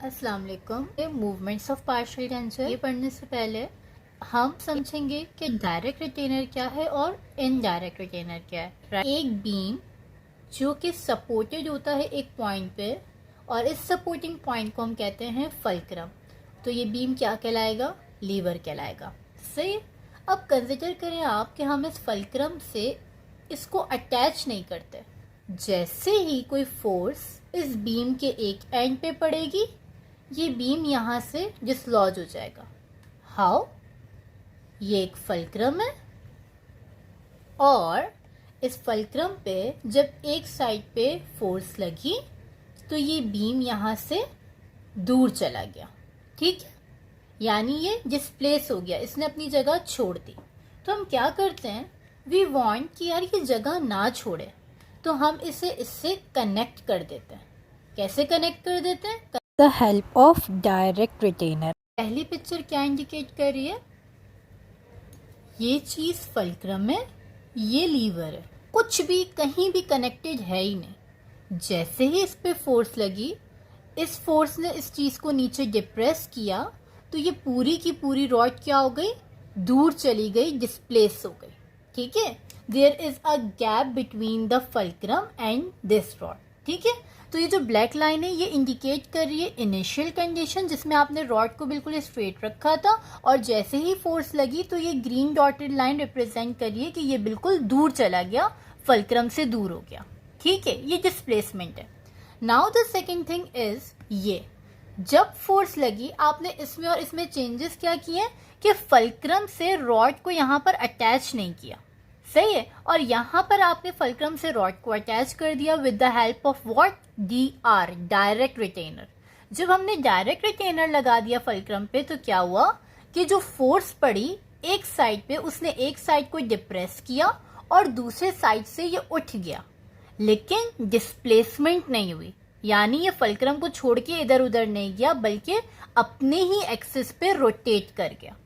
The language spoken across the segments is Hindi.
अस्सलाम वालेकुम। ये मूवमेंट्स ऑफ पार्शियल टेंसर ये पढ़ने से पहले हम समझेंगे कि डायरेक्ट रिटेनर क्या है और इनडायरेक्ट रिटेनर क्या है। एक बीम जो कि सपोर्टेड होता है एक पॉइंट पे और इस सपोर्टिंग पॉइंट को हम कहते हैं फल्क्रम। तो ये बीम क्या कहलाएगा? लीवर कहलाएगा। सही। अब कंसिडर करें आप कि हम इस फल्क्रम से इसको अटैच नहीं करते। जैसे ही कोई फोर्स इस बीम के एक एंड पे पड़ेगी, ये बीम यहाँ से डिसलॉज हो जाएगा। हाउ? ये एक फल्क्रम है और इस फल्क्रम पे जब एक साइड पे फोर्स लगी तो ये बीम यहाँ से दूर चला गया। ठीक है, यानी ये डिस्प्लेस हो गया, इसने अपनी जगह छोड़ दी। तो हम क्या करते हैं, वी वांट कि यार ये जगह ना छोड़े, तो हम इसे इससे कनेक्ट कर देते हैं। कैसे कनेक्ट कर देते हैं? The help of direct retainer. पहली पिक्चर क्या इंडिकेट कर रही है? ये चीज फल्क्रम है, ये लीवर है, कुछ भी कहीं भी कनेक्टेड है ही नहीं। जैसे ही इस पे फोर्स लगी, इस फोर्स ने इस चीज को नीचे डिप्रेस किया, तो ये पूरी की पूरी रॉड क्या हो गई? दूर चली गई, डिस्प्लेस हो गई। ठीक है, there is a gap between the fulcrum and this rod. ठीक है, तो ये जो ब्लैक लाइन है ये इंडिकेट कर रही है इनिशियल कंडीशन जिसमें आपने रॉड को बिल्कुल स्ट्रेट रखा था और जैसे ही फोर्स लगी तो ये ग्रीन डॉटेड लाइन रिप्रेजेंट कर रही है कि ये बिल्कुल दूर चला गया, फल्क्रम से दूर हो गया। ठीक है, ये डिस्प्लेसमेंट है। Now the second thing is ये जब फोर्स लगी आपने इसमें और इसमें चेंजेस क्या किए कि फल्क्रम से रॉड को यहाँ पर अटैच नहीं किया। सही है, और यहाँ पर आपने फल्क्रम से रॉड को अटैच कर दिया with the help of what? DR, direct retainer. जब हमने डायरेक्ट रिटेनर लगा दिया फल्क्रम पे तो क्या हुआ कि जो फोर्स पड़ी एक साइड पे, उसने एक साइड को डिप्रेस किया और दूसरे साइड से ये उठ गया, लेकिन डिस्प्लेसमेंट नहीं हुई। यानी ये फल्क्रम को छोड़ के इधर उधर नहीं गया बल्कि अपने ही एक्सिस पे रोटेट कर गया।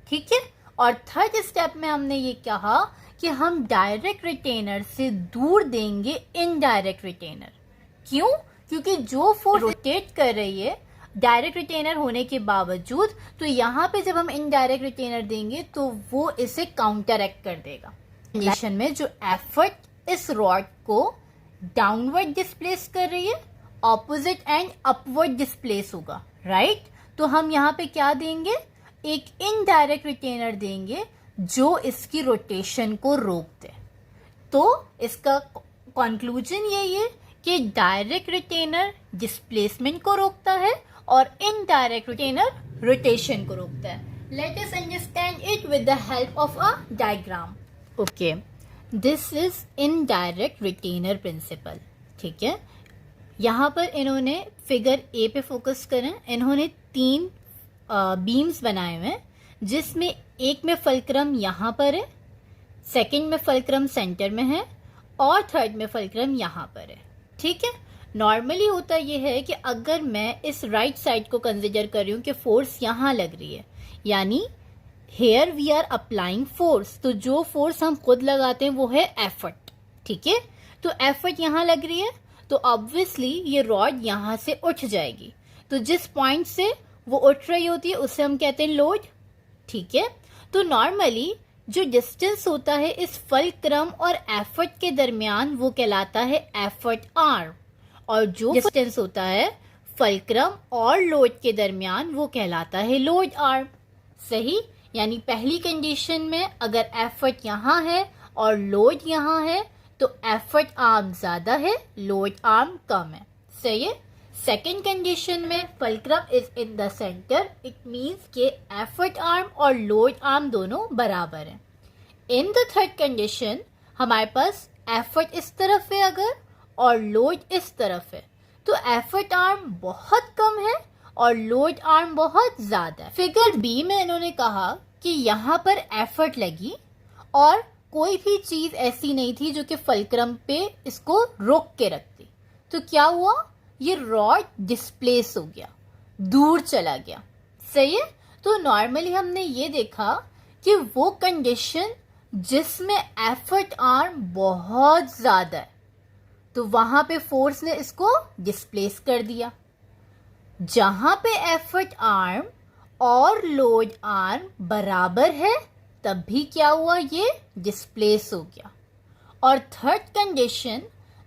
ठीक है, और थर्ड स्टेप में हमने ये कहा कि हम डायरेक्ट रिटेनर से दूर देंगे इनडायरेक्ट रिटेनर। क्यों? क्योंकि जो फोर्स रोटेट कर रही है डायरेक्ट रिटेनर होने के बावजूद, तो यहाँ पे जब हम इनडायरेक्ट रिटेनर देंगे तो वो इसे काउंटरएक्ट कर देगा। कंडीशन में जो एफर्ट इस रॉड को डाउनवर्ड डिस्प्लेस कर रही है, ऑपोजिट एंड अपवर्ड डिस्प्लेस होगा। राइट? तो हम यहाँ पे क्या देंगे? एक इनडायरेक्ट रिटेनर देंगे जो इसकी रोटेशन को रोक दे। तो इसका कंक्लूजन यही है कि डायरेक्ट रिटेनर डिस्प्लेसमेंट को रोकता है और इनडायरेक्ट रिटेनर रोटेशन को रोकता है। Let us understand it with the help of a diagram. Okay, this is indirect retainer principle. ठीक है, यहाँ पर इन्होंने फिगर ए पे फोकस करें। इन्होंने 3 बीम्स बनाए हुए हैं जिसमें एक में फल्क्रम यहाँ पर है, सेकंड में फल्क्रम सेंटर में है और थर्ड में फल्क्रम यहाँ पर है। ठीक है, नॉर्मली होता यह है कि अगर मैं इस राइट साइड को कंसिडर कर रही हूँ कि फोर्स यहाँ लग रही है, यानी here we are applying force, तो जो फोर्स हम खुद लगाते हैं वो है एफर्ट। ठीक है, तो एफर्ट यहाँ लग रही है तो ऑब्वियसली ये रॉड यहाँ से उठ जाएगी। तो जिस पॉइंट से वो उठ रही होती है उसे हम कहते हैं लोड। ठीक है, तो नॉर्मली जो डिस्टेंस होता है इस फल्क्रम और एफर्ट के दरमियान वो कहलाता है एफर्ट आर्म, और जो डिस्टेंस होता है फल्क्रम और लोड के दरमियान वो कहलाता है लोड आर्म। सही, यानी पहली कंडीशन में अगर एफर्ट यहाँ है और लोड यहाँ है तो एफर्ट आर्म ज्यादा है, लोड आर्म कम है। सही है। सेकेंड कंडीशन में fulcrum is in the centre, it means के एफर्ट आर्म और लोड आर्म दोनों बराबर हैं। इन द थर्ड कंडीशन हमारे पास एफर्ट इस तरफ है अगर और लोड इस तरफ है, तो एफर्ट आर्म बहुत कम है और लोड आर्म बहुत ज्यादा है। फिगर बी में इन्होंने कहा कि यहाँ पर एफर्ट लगी और कोई भी चीज ऐसी नहीं थी जो कि फल्क्रम पे इसको रोक के रखती, तो क्या हुआ? ये रॉड डिस्प्लेस हो गया, दूर चला गया। सही है, तो नॉर्मली हमने ये देखा कि वो कंडीशन जिसमें एफर्ट आर्म बहुत ज्यादा है तो वहां पे फोर्स ने इसको डिस्प्लेस कर दिया। जहां पे एफर्ट आर्म और लोड आर्म बराबर है तब भी क्या हुआ, ये डिस्प्लेस हो गया। और थर्ड कंडीशन,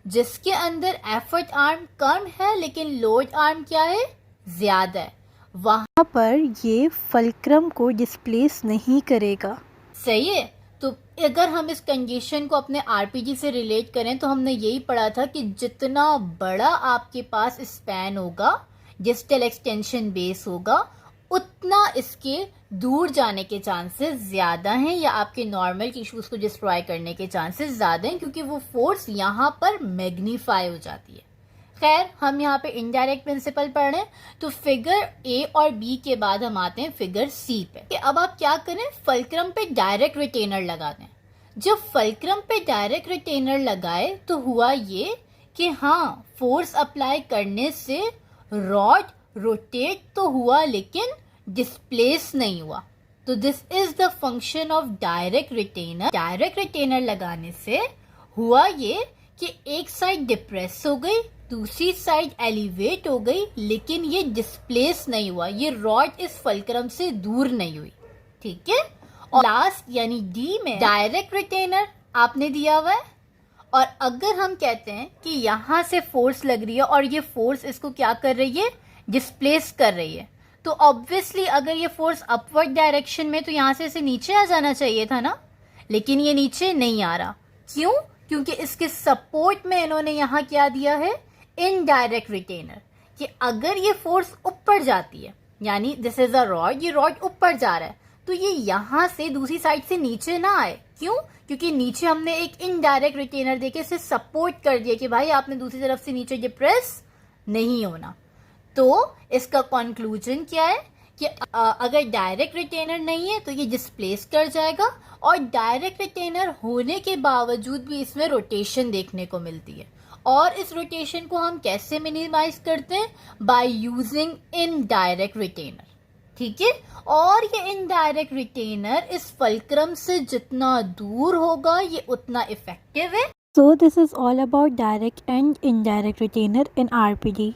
जिसके अंदर एफर्ट आर्म कम है लेकिन लोड आर्म क्या है, ज्यादा है, वहां पर ये फल्क्रम को डिस्प्लेस नहीं करेगा। सही है। तो अगर हम इस कंडीशन को अपने आरपीजी से रिलेट करें तो हमने यही पढ़ा था कि जितना बड़ा आपके पास स्पैन होगा, डिस्टल एक्सटेंशन बेस होगा, उतना इसके दूर जाने के चांसेस ज़्यादा हैं या आपके नॉर्मल टिश्यूज़ को डिस्ट्रॉय करने के चांसेस ज़्यादा हैं, क्योंकि वो फोर्स यहाँ पर मैग्नीफाई हो जाती है। खैर, हम यहाँ पे इनडायरेक्ट प्रिंसिपल पढ़ रहे हैं, तो फिगर ए और बी के बाद हम आते हैं फिगर सी पे। कि अब आप क्या करें, फल्क्रम पे डायरेक्ट रिटेनर लगा दें। जब फल्क्रम पे डायरेक्ट रिटेनर लगाए तो हुआ ये कि हाँ, फोर्स अप्लाई करने से रॉड रोटेट तो हुआ लेकिन डिस्प्लेस नहीं हुआ। तो this is the function of direct retainer. Direct retainer लगाने से हुआ ये कि एक साइड डिप्रेस हो गई, दूसरी साइड एलिवेट हो गई, लेकिन ये डिस्प्लेस नहीं हुआ, ये रॉड इस फल्क्रम से दूर नहीं हुई। ठीक है। और लास्ट यानी डी में डायरेक्ट रिटेनर आपने दिया हुआ है, और अगर हम कहते हैं कि यहां से फोर्स लग रही है और ये फोर्स इसको क्या कर रही है, डिस्प्लेस कर रही है, तो ऑब्वियसली अगर ये फोर्स अपवर्ड डायरेक्शन में तो यहां से इसे नीचे आ जाना चाहिए था ना, लेकिन ये नीचे नहीं आ रहा। क्यों? क्योंकि इसके सपोर्ट में इन्होंने यहाँ क्या दिया है, इनडायरेक्ट रिटेनर, कि अगर ये फोर्स ऊपर जाती है, यानी दिस इज अ रॉड, ये रॉड ऊपर जा रहा है, तो ये यहाँ से दूसरी साइड से नीचे ना आए। क्यों? क्योंकि नीचे हमने एक इनडायरेक्ट रिटेनर देके इसे सपोर्ट कर दिया कि भाई आपने दूसरी तरफ से नीचे डिप्रेस नहीं होना। तो इसका कंक्लूजन क्या है कि अगर डायरेक्ट रिटेनर नहीं है तो ये डिस्प्लेस कर जाएगा, और डायरेक्ट रिटेनर होने के बावजूद भी इसमें रोटेशन देखने को मिलती है। और इस रोटेशन को हम कैसे मिनिमाइज करते हैं, बाय यूजिंग इनडायरेक्ट रिटेनर। ठीक है। और ये इनडायरेक्ट रिटेनर इस फल्क्रम से जितना दूर होगा ये उतना इफेक्टिव है। So this is all about direct and indirect retainer in RPD.